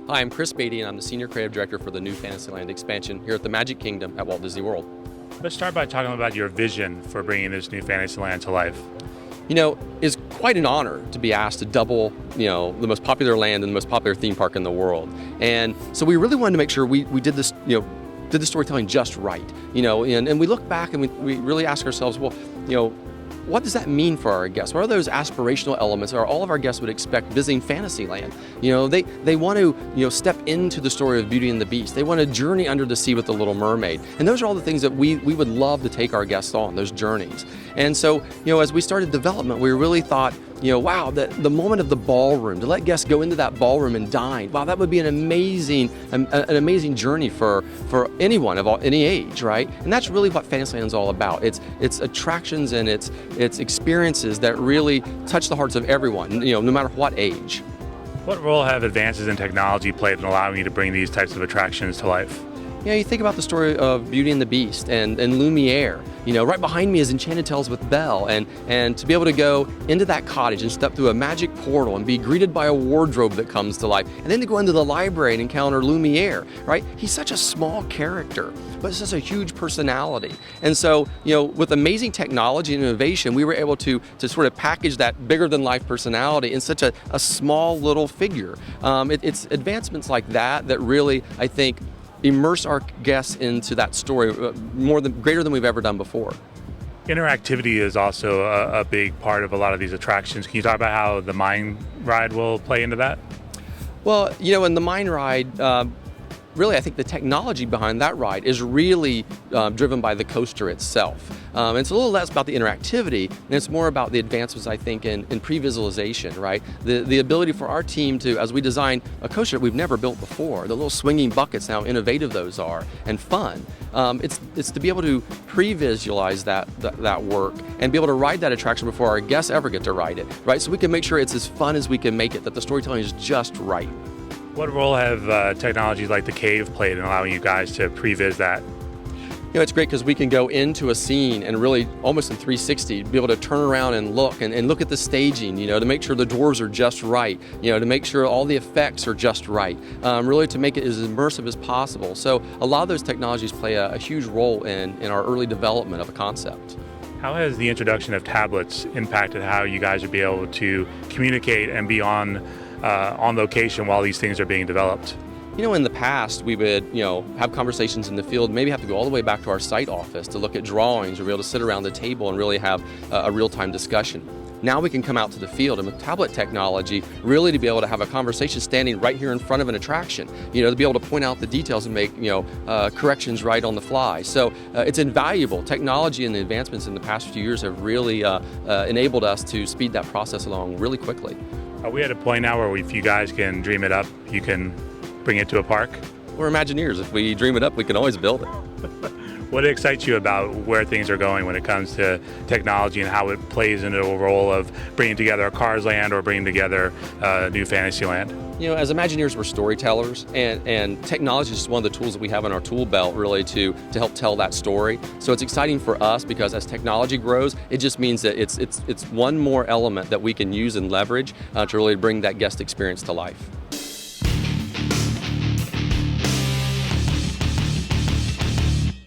Hi, I'm Chris Beatty, and I'm the Senior Creative Director for the new Fantasyland expansion here at the Magic Kingdom at Walt Disney World. Let's start by talking about your vision for bringing this new Fantasyland to life. It's quite an honor to be asked to double, the most popular land and the most popular theme park in the world. And so we really wanted to make sure we did this, did the storytelling just right, and we look back and we really ask ourselves, well, what does that mean for our guests? What are those aspirational elements that all of our guests would expect visiting Fantasyland? They want to, step into the story of Beauty and the Beast. They want to journey under the sea with the Little Mermaid. And those are all the things that we would love to take our guests on, those journeys. And so, as we started development, we really thought, wow, the moment of the ballroom, to let guests go into that ballroom and dine, wow, that would be an amazing journey for anyone of any age, right? And that's really what Fantasyland's all about. It's attractions and it's experiences that really touch the hearts of everyone, no matter what age. What role have advances in technology played in allowing you to bring these types of attractions to life? You think about the story of Beauty and the Beast and Lumiere. Right behind me is Enchanted Tales with Belle, and to be able to go into that cottage and step through a magic portal and be greeted by a wardrobe that comes to life, and then to go into the library and encounter Lumiere, right? He's such a small character, but it's such a huge personality. And so, with amazing technology and innovation, we were able to sort of package that bigger than life personality in such a small little figure. It's advancements like that really, I think, immerse our guests into that story greater than we've ever done before. Interactivity is also a big part of a lot of these attractions. Can you talk about how the mine ride will play into that? Well, in the mine ride, really, I think the technology behind that ride is really driven by the coaster itself. It's a little less about the interactivity, and it's more about the advancements, I think, in pre-visualization, right? The ability for our team to, as we design a coaster that we've never built before, the little swinging buckets, how innovative those are, and fun. It's to be able to pre-visualize that work and be able to ride that attraction before our guests ever get to ride it, right? So we can make sure it's as fun as we can make it, that the storytelling is just right. What role have technologies like the cave played in allowing you guys to pre-vis that? It's great because we can go into a scene and really almost in 360 be able to turn around and look at the staging, to make sure the doors are just right, to make sure all the effects are just right, really to make it as immersive as possible. So a lot of those technologies play a huge role in our early development of a concept. How has the introduction of tablets impacted how you guys would be able to communicate and be on location while these things are being developed? In the past, we would, have conversations in the field, maybe have to go all the way back to our site office to look at drawings or be able to sit around the table and really have a real-time discussion. Now we can come out to the field and with tablet technology, really to be able to have a conversation standing right here in front of an attraction, to be able to point out the details and make, corrections right on the fly. So it's invaluable. Technology and the advancements in the past few years have really enabled us to speed that process along really quickly. Are we at a point now where if you guys can dream it up, you can bring it to a park? We're Imagineers. If we dream it up, we can always build it. What excites you about where things are going when it comes to technology and how it plays into a role of bringing together a Cars Land or bringing together a new Fantasyland? As Imagineers, we're storytellers, and technology is just one of the tools that we have in our tool belt really to help tell that story. So it's exciting for us because as technology grows, it just means that it's one more element that we can use and leverage to really bring that guest experience to life.